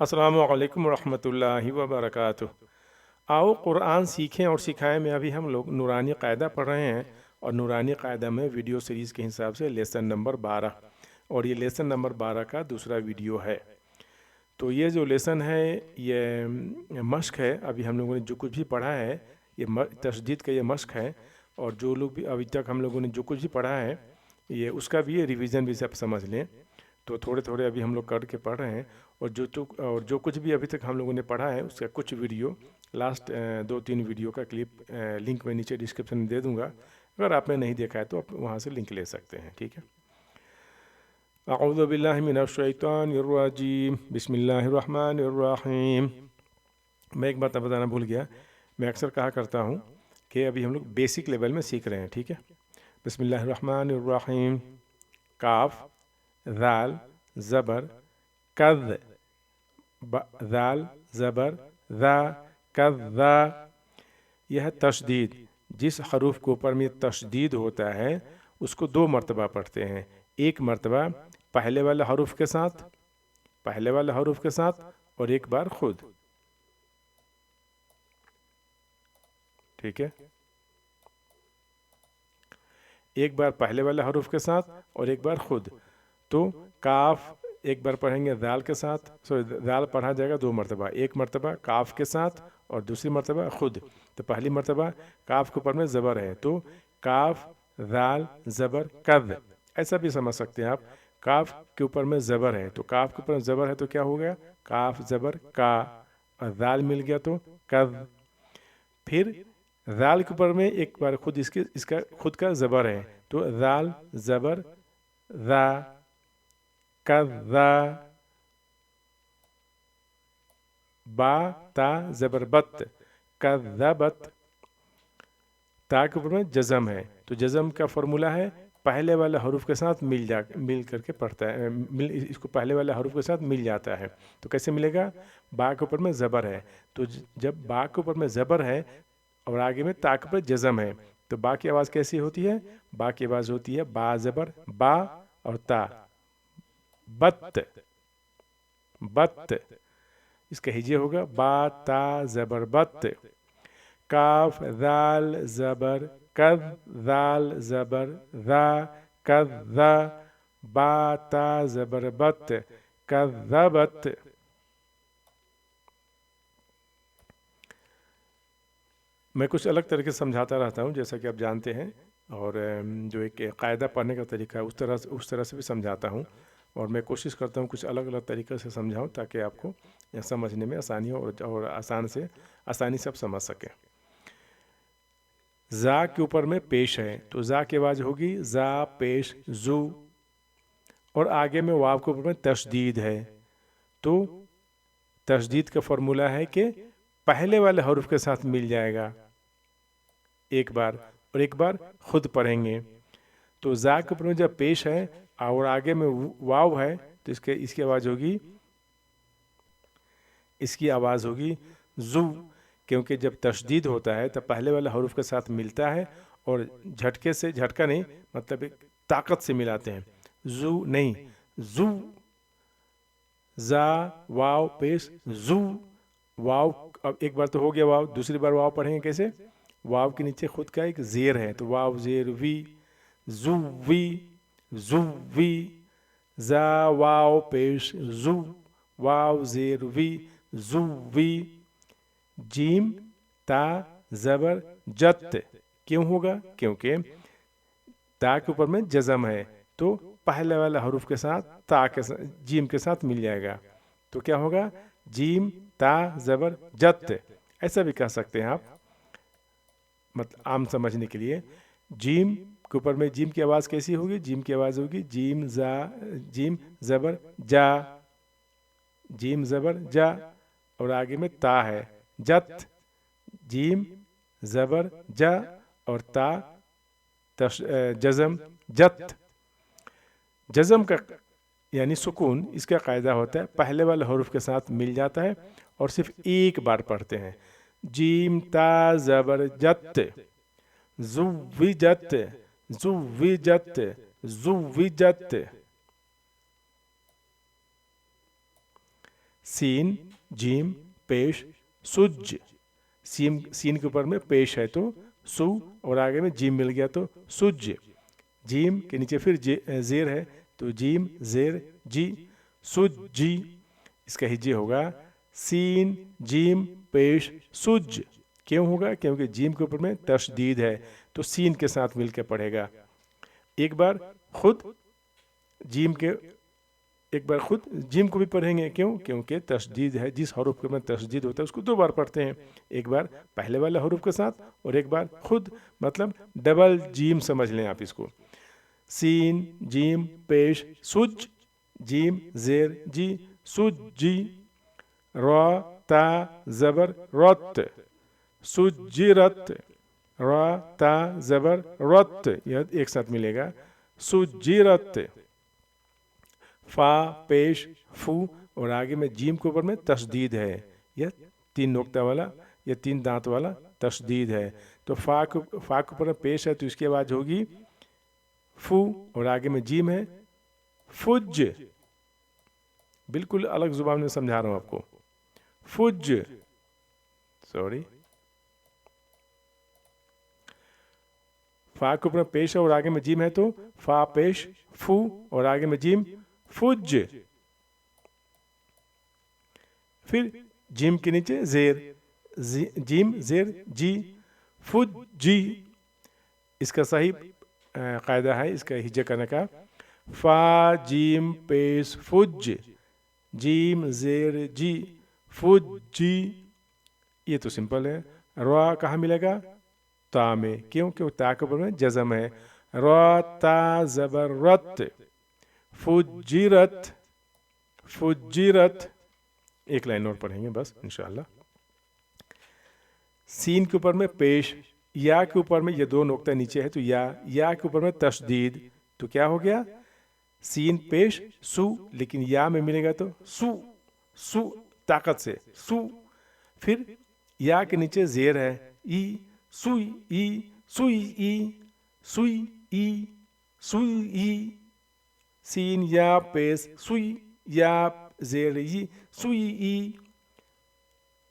अस्सलामु अलैकुम रहमतुल्लाहि व बरकातुह। आओ कुरान सीखें और सिखाएं में अभी हम लोग नूरानी कायदा पढ़ रहे हैं और नूरानी कायदा में वीडियो सीरीज़ के हिसाब से लेसन नंबर 12 और ये लेसन नंबर 12 का दूसरा वीडियो है। तो ये जो लेसन है ये मश्क है। अभी हम लोगों ने जो कुछ भी पढ़ा है ये तशदीद का ये मश्क है, और जो लोग भी अभी तक हम लोगों ने जो कुछ भी पढ़ा है ये उसका भी रिवीजन भी सब समझ लें। तो थोड़े थोड़े अभी हम लोग करके पढ़ रहे हैं, और जो कुछ भी अभी तक हम लोगों ने पढ़ा है उसका कुछ वीडियो लास्ट 2-3 वीडियो का क्लिप लिंक मैं नीचे डिस्क्रिप्शन में दे दूंगा। अगर आपने नहीं देखा है तो आप वहाँ से लिंक ले सकते हैं, ठीक है। अऊज़ु बिल्लाहि मिनश शैतानिर रजीम, बिस्मिल्लाहिर रहमानिर रहीम। मैं एक बात बताना भूल गया, मैं अक्सर कहा करता हूँ कि अभी हम लोग बेसिक लेवल में सीख रहे हैं, ठीक है। बिस्मिल्लाहिर रहमानिर रहीम। काफ, दाल, ज़बर, कद, दाल, ज़बर, दा, कद्दा। यह तशदीद, जिस हरूफ के ऊपर में तशदीद होता है उसको 2 मरतबा पढ़ते हैं। एक मरतबा पहले वाले हरूफ के साथ, पहले वाले हरूफ के साथ, और एक बार खुद, ठीक है। एक बार पहले वाले हरूफ के साथ और एक बार खुद। तो काफ एक बार पढ़ेंगे दाल के साथ, दाल पढ़ा जाएगा 2 मरतबा, एक मरतबा काफ के साथ और दूसरी मरतबा खुद। तो पहली मरतबा काफ के ऊपर में ज़बर है तो काफ, दाल, ज़बर, कद, ऐसा भी समझ सकते हैं आप। काफ के ऊपर में ज़बर है तो काफ के ऊपर में ज़बर है तो क्या हो गया, काफ ज़बर का, और दाल मिल गया तो कद। फिर दाल के ऊपर में एक बार खुद इसका खुद का ज़बर है तो दाल, ज़बर, दा, कज़्ज़ा, बा, ता, ज़बर, बत, कज़्ज़बत। ता के ऊपर में जज़म है तो जज़म का फॉर्मूला है पहले वाले हरूफ के साथ मिल करके पढ़ता है, इसको पहले वाले हरूफ के साथ मिल जाता है। तो कैसे मिलेगा, बा के ऊपर में ज़बर है तो जब बा के ऊपर में ज़बर है और आगे में ता के ऊपर जज़म है तो बा की आवाज़ कैसी होती है, बा की आवाज़ होती है बा ज़बर बा और ता, बत, बत। इसका हिज्जे होगा बा ता ज़बर बत। काफ, दाल, ज़बर, कद, दाल, ज़बर, दा, कद्दा, बा ता ज़बर बत, कद्दबत। मैं कुछ अलग तरीके से समझाता रहता हूँ जैसा कि आप जानते हैं, और जो एक कायदा पढ़ने का तरीका है उस तरह से भी समझाता हूँ, और मैं कोशिश करता हूँ कुछ अलग अलग तरीक़े से समझाऊँ ताकि आपको यह समझने में आसानी हो और आसानी से आप समझ सकें। ज़ा के ऊपर में पेश है तो ज़ा की आवाज़ होगी ज़ा पेश जू, और आगे में वाव के ऊपर में तशदीद है तो तशदीद का फॉर्मूला है कि पहले वाले हरूफ के साथ मिल जाएगा एक बार, और एक बार खुद पढ़ेंगे। तो ज़ा के ऊपर में जब पेश है और आगे में वाव है तो इसकी आवाज़ होगी जू, क्योंकि जब तशदीद होता है तब पहले वाले हरूफ के साथ मिलता है और झटके से, झटका नहीं मतलब एक ताकत से मिलाते हैं, जू नहीं, जू, ज़ा वाव पेश जू, वाव। अब एक बार तो हो गया वाव, दूसरी बार वाव पढ़ेंगे कैसे, वाव के नीचे खुद का एक ज़ेर है तो वाव ज़ेर वी, जू वी, जू वी, ज़ा वाव पेश जू, वाव ज़ेर वी, जू वी। जीम ता ज़बर जत, क्यों होगा, क्योंकि ता के ऊपर में जज़म है तो पहले वाले हरूफ के साथ ता के साथ जीम के साथ मिल जाएगा तो क्या होगा, जीम ता ज़बर जत। ऐसा भी कह सकते हैं आप, मतलब आम समझने के लिए। जीम के ऊपर में जीम की आवाज़ कैसी होगी, जीम की आवाज़ होगी जीम ज़बर जा, जीम ज़बर जा, और आगे में ता है जत, जीम ज़बर जा और ता जज़म जत। जज़म का यानी सुकून, इसका कायदा होता है पहले वाले हरूफ के साथ मिल जाता है और सिर्फ एक बार पढ़ते हैं। जीम ता ज़बर जत, ज़ुव्विजत, ज़ुव्विजत, ज़ुव्विजत। सीन जीम पेश सुज, सीन के ऊपर में पेश है तो सु और आगे में जीम मिल गया तो सुज, जीम के नीचे फिर जेर है तो जीम जेर जी सुजी। इसका हिज्जे होगा सीन जीम पेश सुज। क्यों होगा? क्योंकि जीम के ऊपर में तशदीद है तो सीन के साथ मिलकर पढ़ेगा। एक बार खुद जीम को भी पढ़ेंगे। क्यों? क्योंकि तशदीद है, जिस हरूफ के में तशदीद होता है उसको दो बार पढ़ते हैं, एक बार पहले वाले हरूफ के साथ और एक बार खुद, मतलब डबल जीम समझ लें आप इसको। सीन जीम पेश सुज, जीम जेर जी सुजी, रा ता जबर रत सुजिरत, रा ता जबर रत, यह एक साथ मिलेगा सुजिरत। फा पेश फू और आगे में जीम के ऊपर में तशदीद है, यह 3 नुक्ता वाला या 3 दांत वाला तशदीद है तो फा के ऊपर में पेश है तो इसकी आवाज होगी फू और आगे में जीम है फुज। बिल्कुल अलग जुबान में समझा रहा हूं आपको, फुज, सॉरी। फा के ऊपर पेश है और आगे में जीम है तो फा पेश फू और आगे में जीम फुज। फिर जीम के नीचे जेर, जीम जेर जी फुजी। इसका सही कायदा है इसका हिज्जा करने का, फा जीम पेश फुज, जीम जेर जी फुजी। ये तो सिंपल है। रा कहाँ मिलेगा? ता में। क्यों? क्योंकि ता के ऊपर में जज़म है, रा ता जबर रत फुजिरत, फुजिरत। एक लाइन और पढ़ेंगे बस इंशाअल्लाह। सीन के ऊपर में पेश, या के ऊपर में ये 2 नुक्ता नीचे है तो या के ऊपर में तशदीद तो क्या हो गया? सीन पेश सु, लेकिन या में मिलेगा तो सु, सु ताकत से सु। फिर या के नीचे जेर है ई सुई ई सुई ई सुई ई सुई ई, सीन या पेश सुई या जेर ई सुई ई।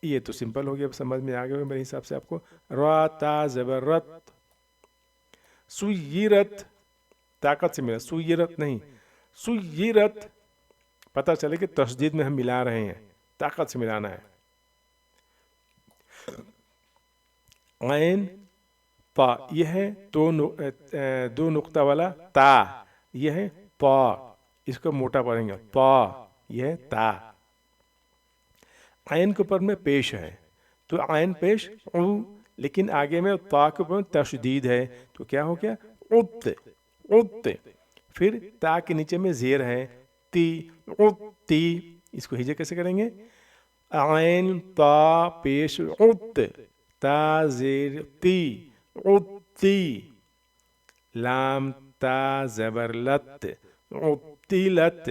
ये तो सिंपल हो गया, अब समझ में आ गया मेरे हिसाब से आपको। रा ता जबर रत सुयरत, ताकत से मिला, सुयरत नहीं सुयरत। पता चले कि तशदीद में हम मिला रहे हैं, ताकत से मिलाना है। ऐन पा, यह है 2 नुक्ता वाला ता, यह है पा, इसको मोटा पढ़ेंगे पा, यह है ता। ऐन के ऊपर में पेश है तो ऐन पेश उ, लेकिन आगे में ता के ऊपर तशदीद है तो क्या हो गया? उत, उत। फिर ता के नीचे में जेर है ती, उती। इसको हिजे कैसे करेंगे? ऐन ता पेश उत, ता जेर ती उती, लाम ता जबर लत उतिलत,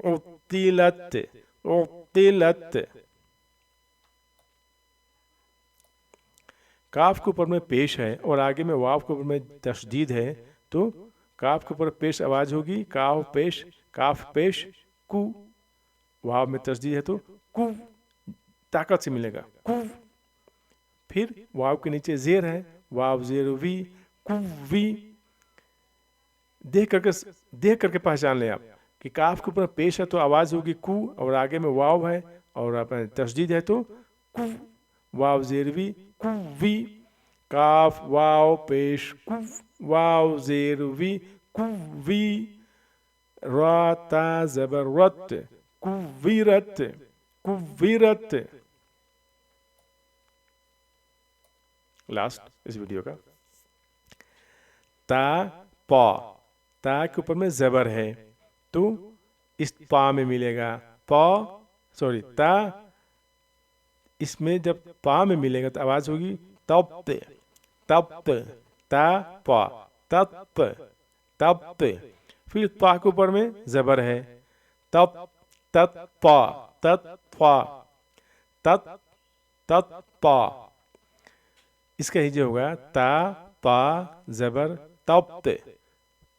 उतिलत, उतिलत। काफ के ऊपर में पेश है और आगे में वाव के ऊपर में तशदीद है तो काफ के ऊपर पेश आवाज होगी काफ पेश कु, वाव में तशदीद है तो कु, ताकत से मिलेगा कु। फिर वाव के नीचे जेर है, वाव जेर वी कुवी। देख करके पहचान ले आप कि काफ के ऊपर पेश है तो आवाज होगी कु और आगे में वाव है और तशदीद है तो कु, वाव जेर वी कुवी। काफ वाव पेश कु, वाव जेर वी कुवी। रा ता जबर रत कुवीरत, कुवीरत। लास्ट इस वीडियो का, ता पा, ता के ऊपर में जबर है तो इस पा में मिलेगा पा, सॉरी ता, इसमें जब पा में मिलेगा तो आवाज होगी तप्त, तप्त, ता पा तप्त, तप्त। फिर पा के ऊपर में जबर है तप, तत पा, तत पा, तत, तत पा। इसका हिज्जा होगा ता पा जबर तप्त,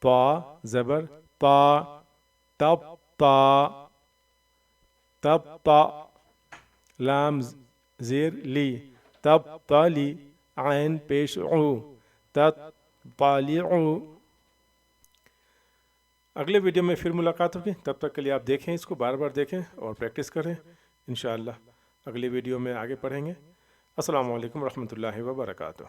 पा जबर पा, तप पा, तप पा। لام زیر لی، تب تالی، عین پیش عو، تطالع۔ اگلے ویڈیو میں پھر ملاقات ہوگی، تب تک کے لیے آپ دیکھیں، اس کو بار بار دیکھیں اور پریکٹس کریں، انشاءاللہ اگلے ویڈیو میں آگے پڑھیں گے۔ السلام علیکم ورحمۃ اللہ وبرکاتہ۔